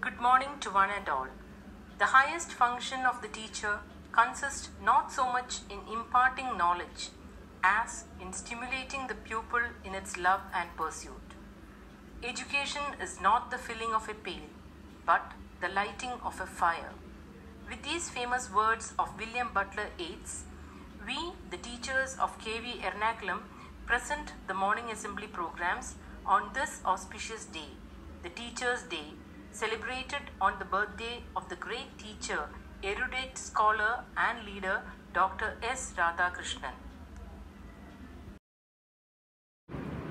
Good morning to one and all. The highest function of the teacher consists not so much in imparting knowledge as in stimulating the pupil in its love and pursuit. Education is not the filling of a pail, but the lighting of a fire. With these famous words of William Butler Yeats, we, the teachers of KV Ernakulam, present the morning assembly programs on this auspicious day, the Teachers' Day, celebrated on the birthday of the great teacher, erudite scholar and leader Dr. S. Radhakrishnan.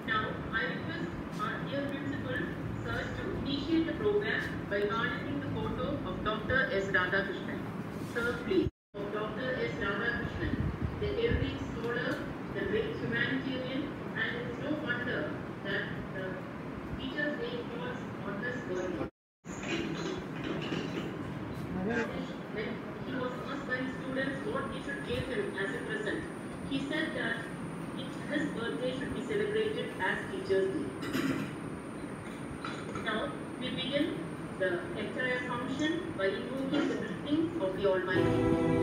Now, I request our dear principal, sir, to initiate the program by honoring the photo of Dr. S. Radhakrishnan. Sir, please. Of Dr. S. Radhakrishnan, the erudite scholar, the great humanitarian, and it is no wonder that the Teachers' Day falls on this birthday. When he was asked by his students what he should give him as a present, he said that his birthday should be celebrated as Teachers' Day. Now, we begin the entire function by invoking the blessings of the Almighty.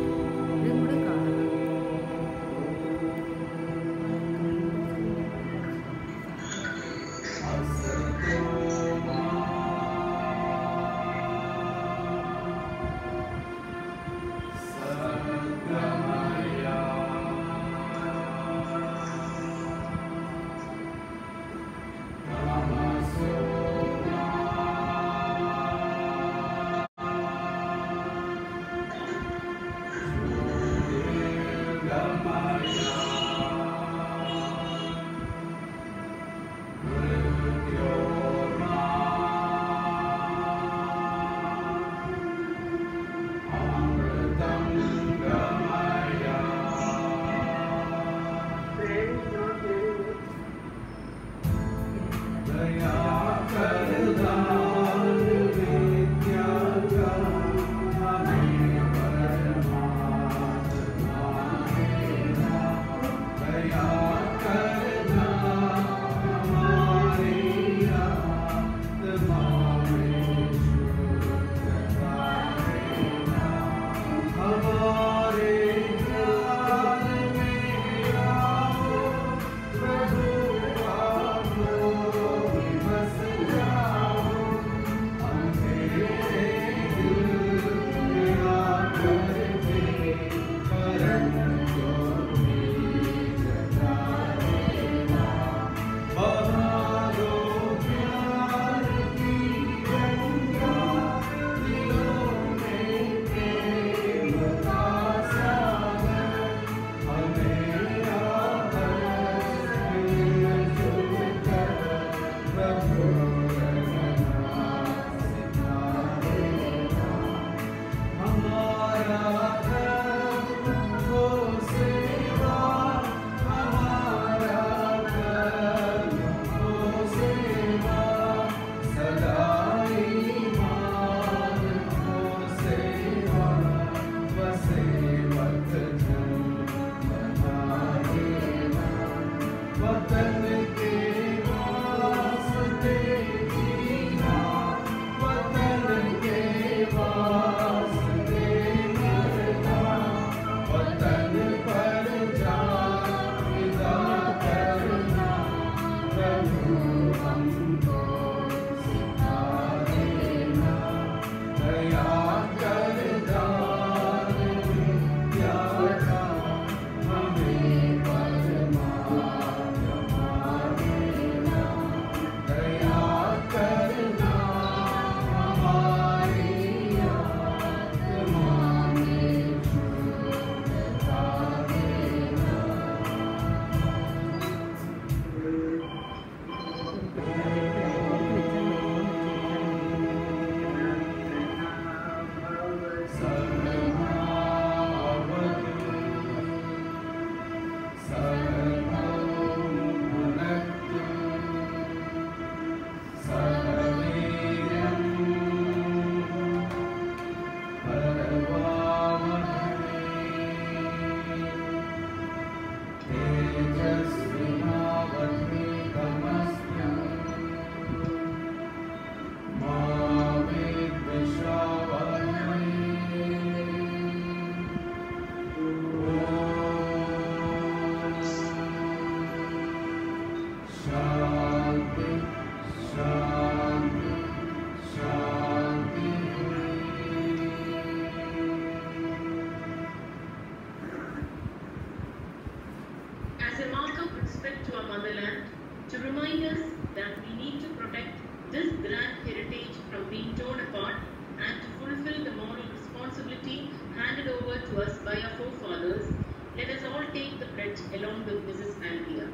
to remind us that we need to protect this grand heritage from being torn apart and to fulfill the moral responsibility handed over to us by our forefathers. Let us all take the pledge along with Mrs. Andrea.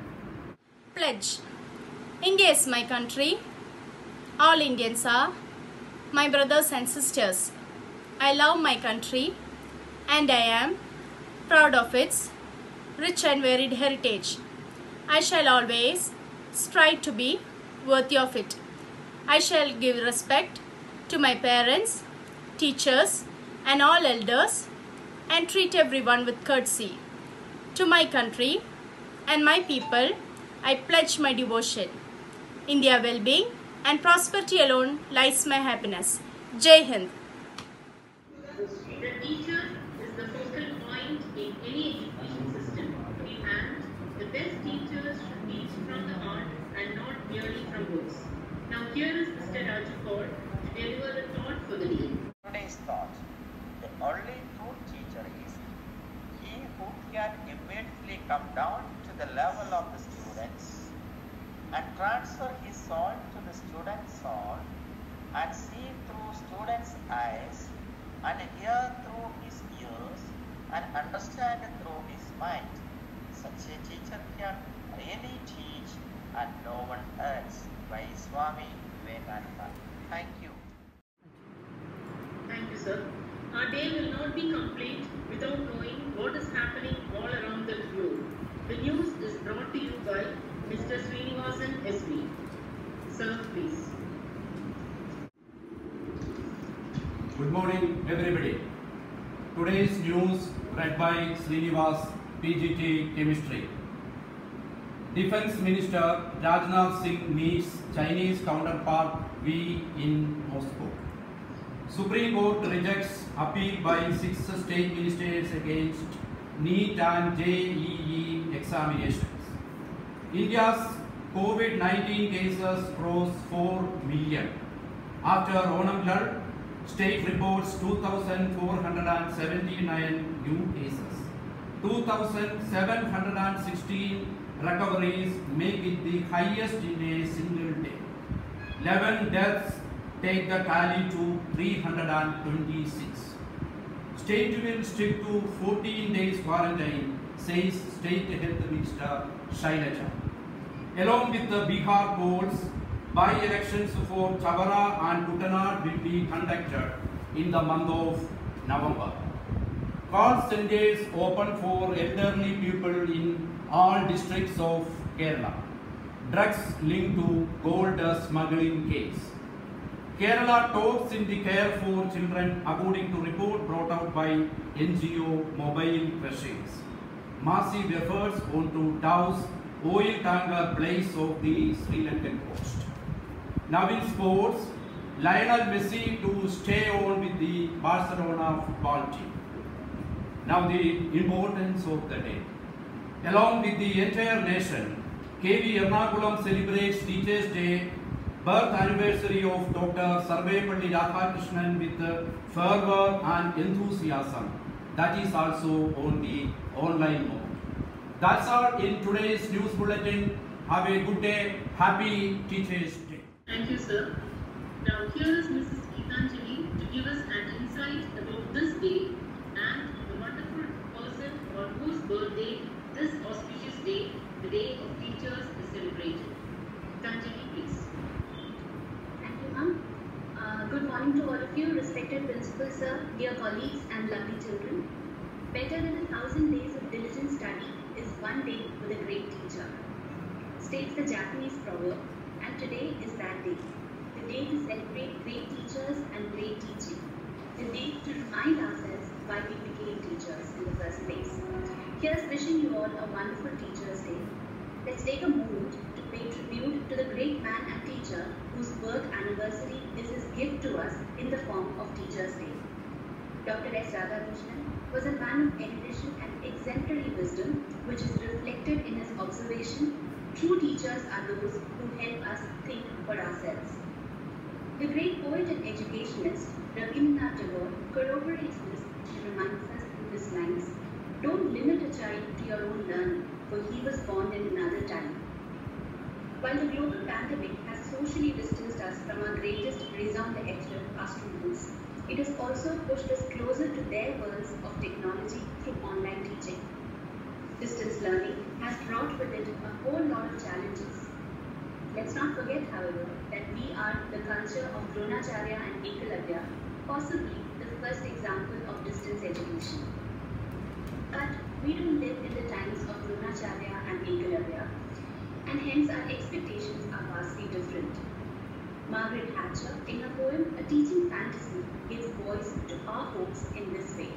Pledge. India is my country. All Indians are my brothers and sisters. I love my country and I am proud of its rich and varied heritage. I shall always strive to be worthy of it. I shall give respect to my parents, teachers and all elders and treat everyone with courtesy. To my country and my people, I pledge my devotion. In their well-being and prosperity alone lies my happiness. Jai Hind. The teacher is the focal point in any education system, and the best teachers should teach from the heart and not merely from books. Now here is Mr. Raju Kaur to deliver the thought for the day. Today's thought: the only true teacher is he who can immediately come down to the level of the students and transfer his soul to the student's soul and see through students' eyes and hear through his ears and understand through his mind. Such a teacher can really teach and no one else. By Swami Vivekananda. Thank you. Thank you, sir. Our day will not be complete without knowing what is happening all around the globe. The news is brought to you by Mr. Srinivasan SV. Sir, please. Good morning, everybody. Today's news read by Srinivas, PGT Chemistry. Defense Minister Rajnath Singh meets Chinese counterpart Wei in Moscow. Supreme Court rejects appeal by 6 state ministers against NEET and JEE examinations. India's COVID-19 cases cross 4 million. After Onam Lad, state reports 2,479 new cases. 2,716 recoveries make it the highest in a single day. 11 deaths take the tally to 326. State will stick to 14 days quarantine, says State Health Minister Shailaja. Along with the Bihar polls, by-elections for Chavara and Kutanad will be conducted in the month of November. Call centers open for elderly people in all districts of Kerala. Drugs linked to gold smuggling case. Kerala tops in the care for children according to report brought out by NGO Mobile Questions. Massive efforts on to douse oil tanker place of the Sri Lankan coast. Now in sports, Lionel Messi to stay on with the Barcelona football team. Now the importance of the day. Along with the entire nation, KV Ernakulam celebrates Teachers' Day, birth anniversary of Dr. Sarvepalli Radhakrishnan with fervor and enthusiasm. That is also on the online mode. That's all in today's news bulletin. Have a good day. Happy Teachers' Day. Thank you, sir. Now here is Mrs. Geetanjali to give us an insight about this day and the wonderful person on whose birthday this auspicious day, the Day of Teachers, is celebrated. Geetanjali, please. Thank you, ma'am. Good morning to all of you, respected principal sir, dear colleagues and lovely children. Better than 1,000 days of diligent study is one day with a great teacher, states the Japanese proverb, and today is that day. The day to celebrate great teachers and great teaching. The day to remind ourselves why we became teachers in the first place. Here's wishing you all a wonderful Teachers' Day. Let's take a moment to pay tribute to the great man and teacher whose birth anniversary is his gift to us in the form of Teachers' Day. Dr. S. Radhakrishnan was a man of erudition and exemplary wisdom, which is reflected in his observation: true teachers are those who help us think for ourselves. The great poet and educationist Rabindranath Tagore corroborates this and reminds us through his lines: don't limit a child to your own learning, for he was born in another time. While the global pandemic has socially distanced us from our greatest raison d'etre, our students, it has also pushed us closer to their worlds of technology through online teaching. Distance learning has brought with it a whole lot of challenges. Let's not forget, however, that we are the culture of Dronacharya and Ekalavya, possibly the first example of distance education. But we don't live in the times of Dronacharya and Ekalavya, and hence our expectations are vastly different. Margaret Thatcher, in her poem A Teaching Fantasy, gives voice to our hopes in this way.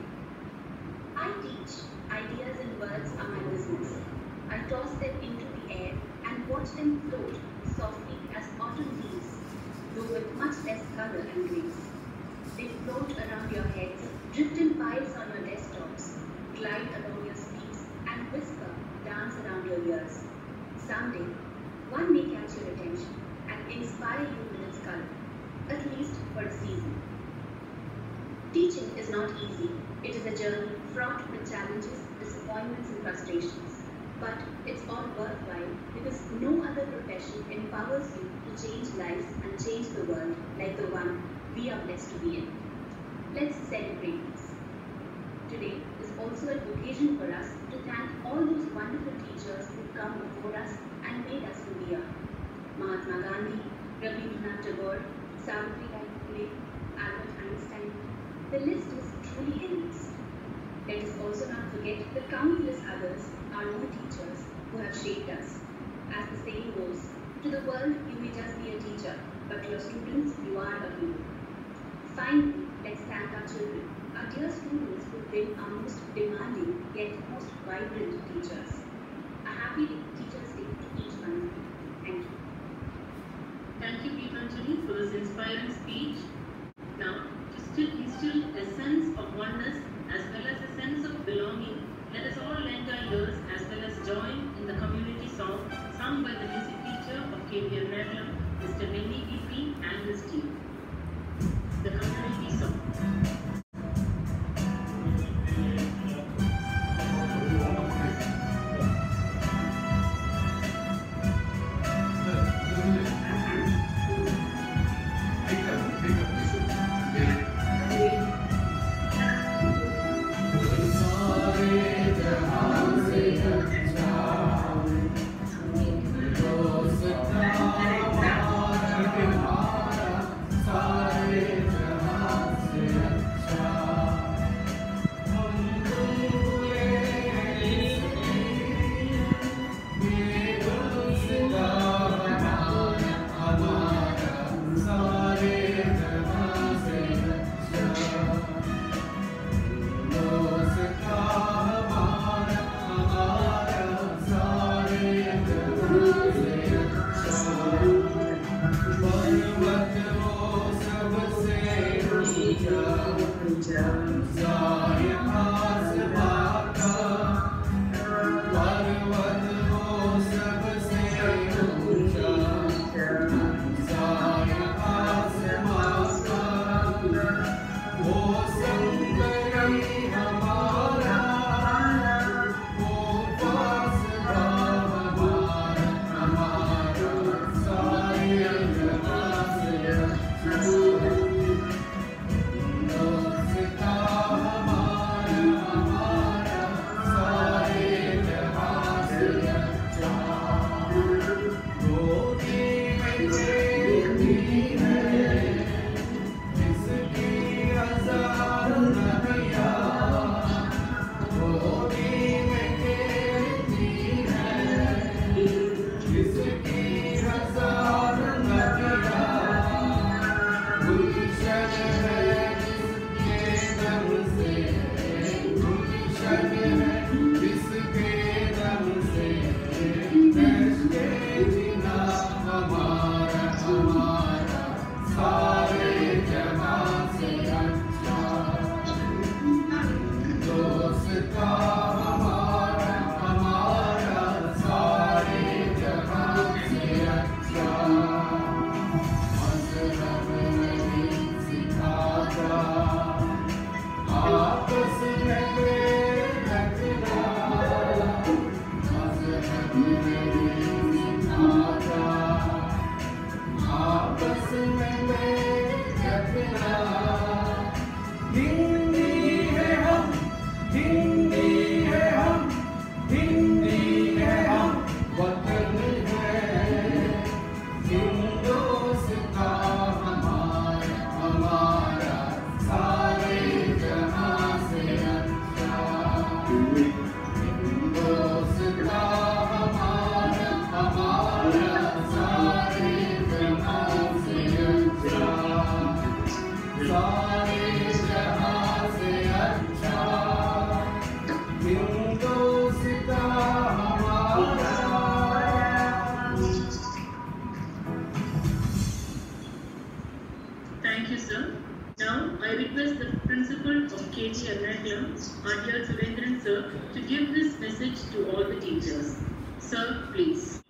I teach, ideas and words are my business. I toss them into the air and watch them float softly as autumn leaves, though with much less color and grace. They float around your heads, drift in piles on your desktops, glide along your sleeves, and whisper, dance around your ears. Someday, one may catch your attention and inspire you with its color, at least for a season. Teaching is not easy. It is a journey fraught with challenges, disappointments, and frustrations. But it's all worthwhile because no other profession empowers you to change lives and change the world like the one we are blessed to be in. Let's celebrate this. Today is also an occasion for us to thank all those wonderful teachers who come before us and made us who we are. Mahatma Gandhi, Rabindranath Tagore, Savitribai Phule, Albert Einstein. The list is truly endless. Let us also not forget the countless others, our own teachers, who have shaped us. As the saying goes, to the world you may just be a teacher, but to your students you are a hero. Finally, let's thank our children, our dear students who've been our most demanding yet most vibrant teachers. A happy Teachers' Day to each one of you. Thank you. Thank you, Geetanjali, for this inspiring speech. Now, to instill a sense of oneness as well as a sense of belonging, let us all lend our ears as well as join in the community song sung by the music teacher of KVR Nagalam, Mr. Benny BP and his team. The community song. Thank you, sir. Now, I request the principal of KG Ernakulam, our dear Surendran sir, to give this message to all the teachers. Sir, please.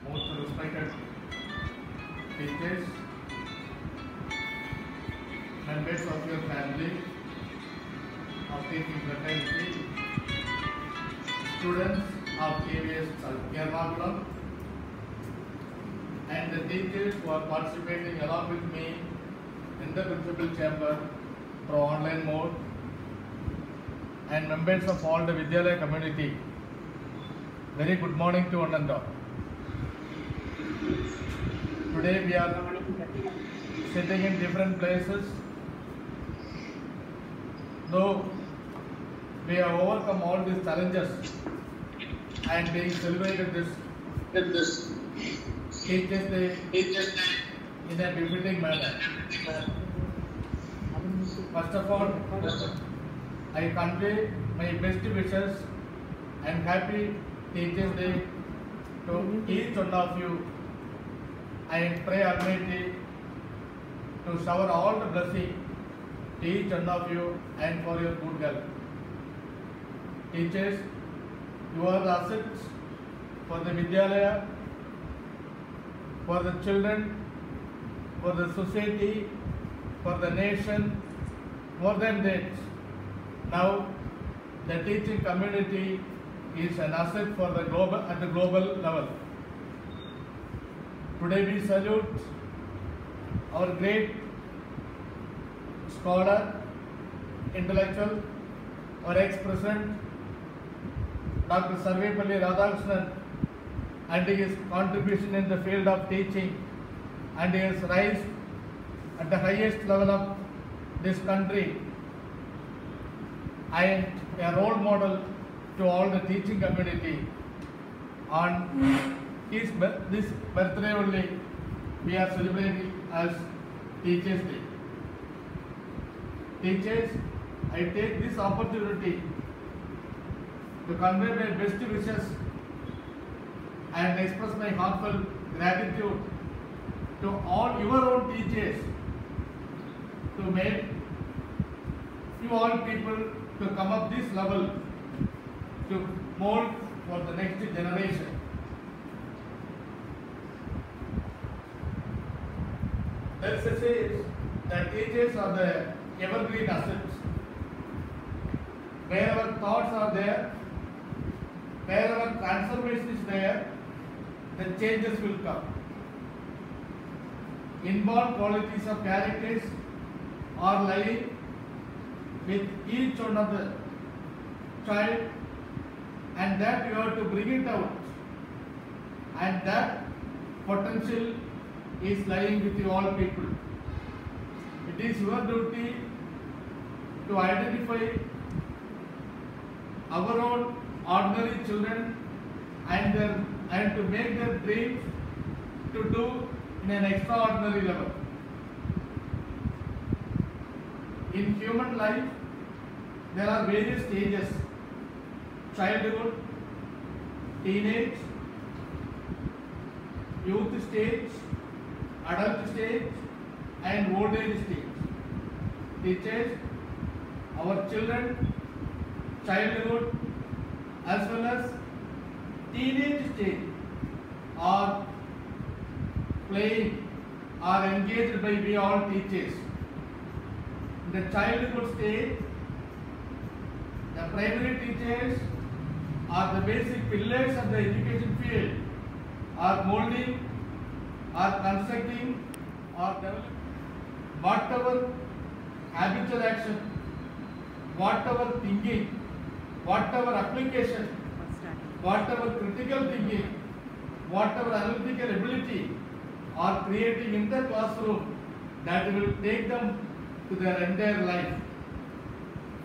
Most respected teachers, members of your family, of teaching fraternity, students of KVS Ernakulam, and the teachers who are participating along with me in the principal chamber through online mode, and members of all the Vidyalaya community. Very good morning to one and all. Today we are sitting in different places. Though we have overcome all these challenges and being celebrated this Teachers Day in a befitting manner. First of all, I convey my best wishes and happy Teachers Day to each one of you. I pray Almighty to shower all the blessing to each one of you and for your good health. Teachers, you are the assets for the Vidyalaya, for the children, for the society, for the nation, more than that. Now, the teaching community is an asset for the global at the global level. Today we salute our great scholar, intellectual, our ex-president, Dr. Sarvepalli Radhakrishnan, and his contribution in the field of teaching and his rise at the highest level of this country and a role model to all the teaching community. On this birthday only, we are celebrating as Teachers Day. Teachers, I take this opportunity to convey my best wishes and express my heartfelt gratitude to all your own teachers to make you all people to come up this level to mold for the next generation. Let's say that teachers are the evergreen assets. Wherever thoughts are there, wherever transformation is there, the changes will come. Inborn qualities of characters are lying with each one of the child, and that you have to bring it out, and that potential is lying with you all people. It is your duty to identify our own ordinary children and to make their dreams to do in an extraordinary level. In human life, there are various stages: childhood, teenage, youth stage, adult stage, and old age stage. Teachers, our children, childhood as well as teenage stage are playing, are engaged by we all teachers. In the childhood stage, the primary teachers are the basic pillars of the education field, are molding, are constructing, are developing. Whatever habitual action, whatever thinking, whatever application, whatever critical thinking, whatever analytical ability are creating in the classroom, that will take them to their entire life.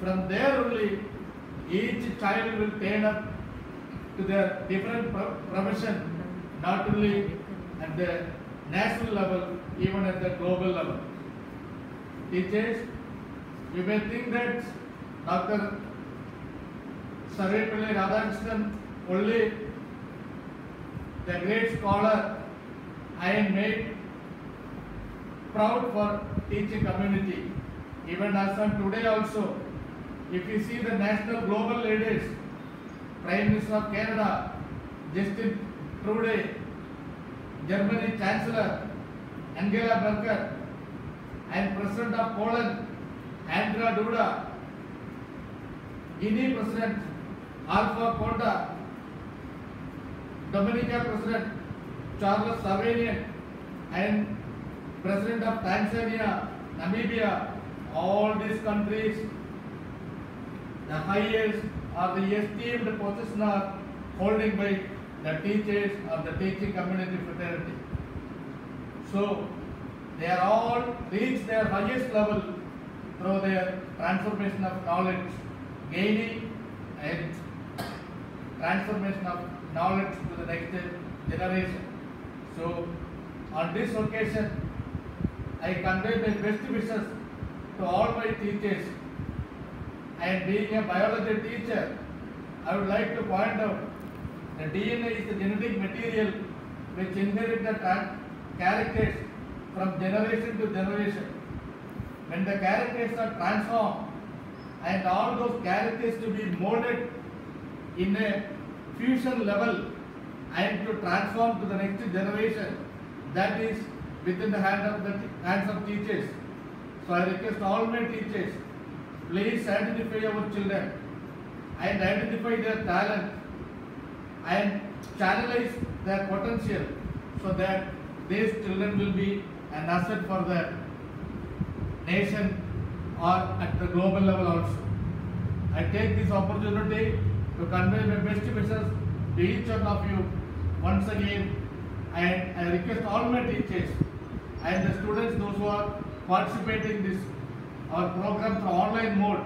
From there only, each child will turn up to their different profession, not only at the national level, even at the global level. Teachers, You may think that Dr. Sarvepalli Radhakrishnan only the great scholar and made proud for teaching community. Even as on today also, if you see the national global leaders, Prime Minister of Canada, Justin Trudeau, Germany Chancellor Angela Merkel, and President of Poland, Andrzej Duda, Guinea President Alpha Conde, Dominica President Charles Savanian, and President of Tanzania, Namibia, all these countries, the highest or the esteemed position are holding by the teachers or the teaching community fraternity. So, they are all reached their highest level through their transformation of knowledge, gaining and transformation of knowledge to the next generation. So, on this occasion, I convey my best wishes to all my teachers. And being a biology teacher, I would like to point out that DNA is the genetic material which inherits the characters from generation to generation. When the characters are transformed and all those characters to be molded in a fusion level and to transform to the next generation, that is within the hands of teachers. So I request all my teachers, please identify our children and identify their talent and channelize their potential so that these children will be an asset for the nation or at the global level also. I take this opportunity to convey my best wishes to each one of you once again, and I request all my teachers and the students, those who are participating in this our program through online mode.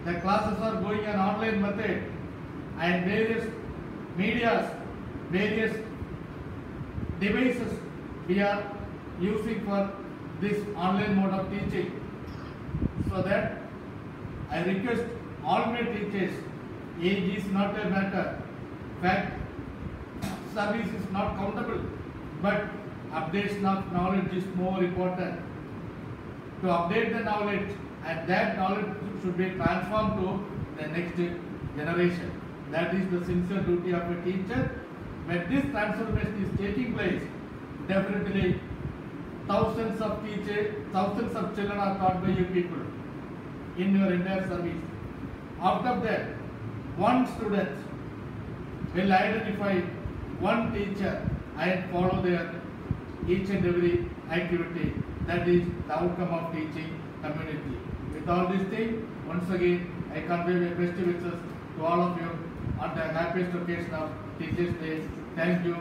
The classes are going on online method and various medias, various devices we are using for this online mode of teaching. So that I request all my teachers, age is not a matter, fact, service is not countable, but updation of knowledge is more important. To update the knowledge, and that knowledge should be transformed to the next generation. That is the sincere duty of a teacher. When this transformation is taking place, definitely thousands of teachers, thousands of children are taught by you people in your entire service. Out of that, one student will identify one teacher and follow their each and every activity. That is the outcome of teaching community. With all these things, once again, I convey my best wishes to all of you on the happiest occasion of Teachers' Day. Thank you.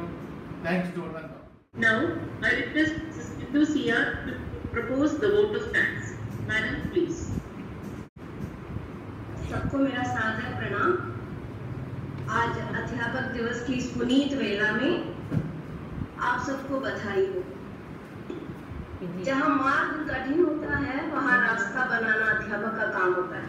Thanks to Ananda. Now, I request Mrs. Bindu Sia to propose the vote of thanks. Madam, please. सबको मेरा सादर प्रणाम। आज अध्यापक दिवस की इस पुनीत वेला में आप सबको बधाई हो। जहाँ मार्ग कठिन होता है, वहाँ रास्ता बनाना अध्यापक का काम होता है।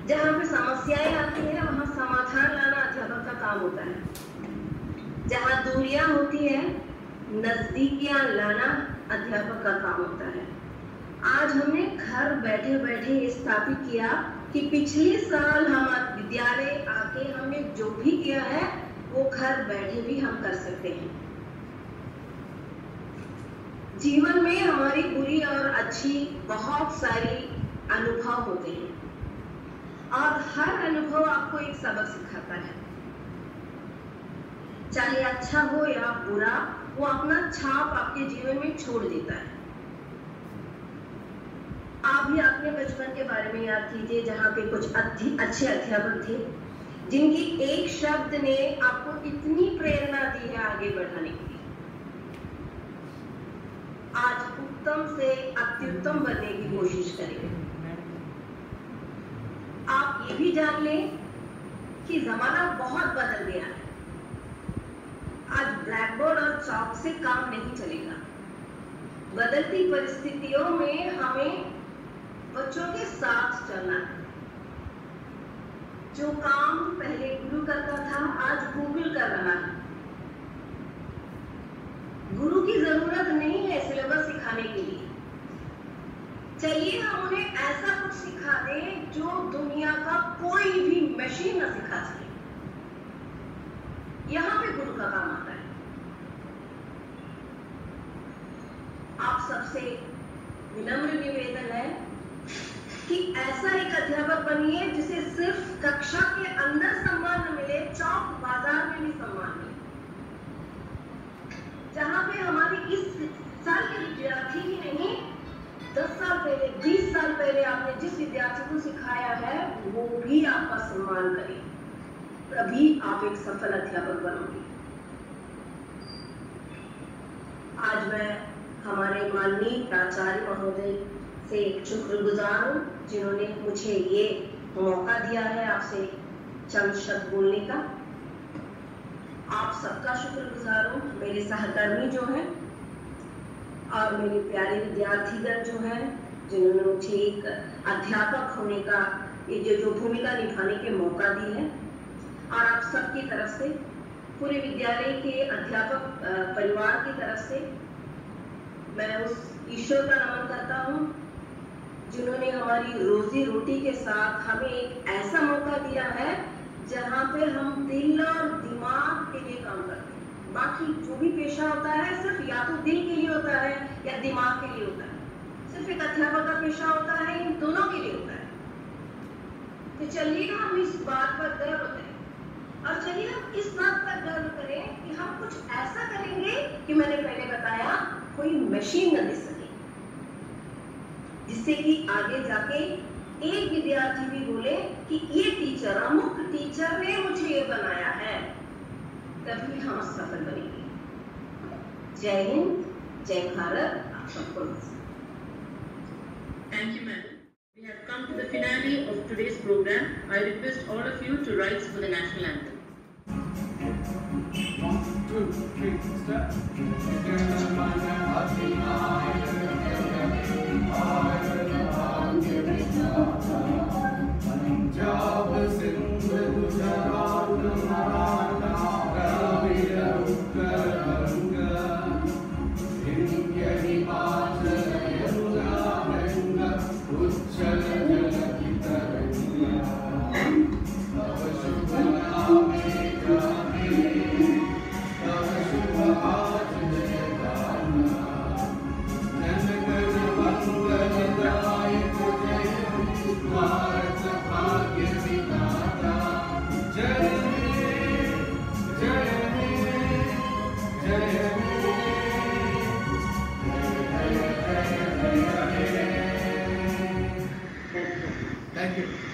जहाँ पे समस्याएं आती है, वहाँ समाधान लाना अध्यापक का काम होता है। जहाँ दूरियां होती है, नजदीकियां लाना अध्यापक का काम होता है। आज हमने घर बैठे बैठे ये स्थापित किया कि पिछले साल हम विद्यालय आके हमने जो भी किया है वो घर बैठे भी हम कर सकते हैं। जीवन में हमारी बुरी और अच्छी बहुत सारी अनुभव होते हैं और हर अनुभव आपको एक सबक सिखाता है। चाहे अच्छा हो या बुरा, वो अपना छाप आपके जीवन में छोड़ देता है। आप भी अपने बचपन के बारे में याद कीजिए, जहाँ पे कुछ अच्छे अध्यापक थे जिनकी एक शब्द ने आपको इतनी प्रेरणा दी है आगे बढ़ाने के लिए। आज उत्तम से अत्युत्तम बनने की कोशिश करें। आप ये भी जान लें कि जमाना बहुत बदल गया है। आज ब्लैक बोर्ड और चॉक से काम नहीं चलेगा। बदलती परिस्थितियों में हमें बच्चों के साथ चलना है। जो काम पहले गुरु करता था आज गूगल कर रहा है। गुरु की जरूरत नहीं है सिलेबस सिखाने के लिए। चलिए हम उन्हें ऐसा कुछ सिखा दें जो दुनिया का कोई भी मशीन न सिखा सके। यहां पे गुरु का काम आता है। आप सबसे विनम्र निवेदन है कि ऐसा एक अध्यापक बनिए जिसे सिर्फ कक्षा के अंदर सम्मान न मिले, चौक बाजार में भी सम्मान मिले। जहां पे हमारे इस साल के विद्यार्थी ही नहीं, 10 साल पहले, 20 साल पहले आपने जिस विद्यार्थी को सिखाया है वो भी आपका सम्मान करे, तभी आप एक सफल अध्यापक बनोगे। आज मैं हमारे माननीय प्राचार्य महोदय से शुक्रगुजार हूँ जिन्होंने मुझे ये मौका दिया है आपसे चंद शब्द बोलने का। आप सबका शुक्रगुजार हूँ, मेरे सहकर्मी जो हैं और मेरे प्यारे विद्यार्थीगण जो हैं जिन्होंने मुझे एक अध्यापक होने का ये जो भूमिका निभाने के मौका दी है। और आप सबकी तरफ से, पूरे विद्यालय के अध्यापक परिवार की तरफ से मैं उस ईश्वर का नमन करता हूँ जिन्होंने हमारी रोजी रोटी के साथ हमें एक ऐसा मौका दिया है जहाँ पे हम दिल और दिमाग के लिए काम करते हैं। बाकी जो भी पेशा होता है सिर्फ या तो दिल के लिए होता है या दिमाग के लिए होता है। सिर्फ एक अध्यापक का पेशा होता है, इन दोनों के लिए होता है। तो चलिए हम इस बात पर गर्व करें और चलिए हम इस बात पर गर्व करें कि हम कुछ ऐसा करेंगे कि मैंने पहले बताया कोई मशीन न दे सके, जिससे कि आगे जाके एक विद्यार्थी भी बोले कि ये टीचर, अमुक टीचर ने मुझे ये बनाया है, तभी हम सफल बनेंगे। जय हिंद, जय भारत। आप सबको Thank you, madam. We have come to the finale of today's program. I request all of you to rise for the national anthem. 1, 2, 3, step. Punjab, Sindh, Gujarat, Maratha, Kavira, Uttaranga, India, Himachal, Yamuna, Ganga, Uchchal, Jalaki, Taranga, Tava Shubha Name Jane, Tava Shubha Aaj Jayana, Janagana Mangal Dayak Jay, Bharat Bhagya Vidhata, Jai Jai Jai Thank you.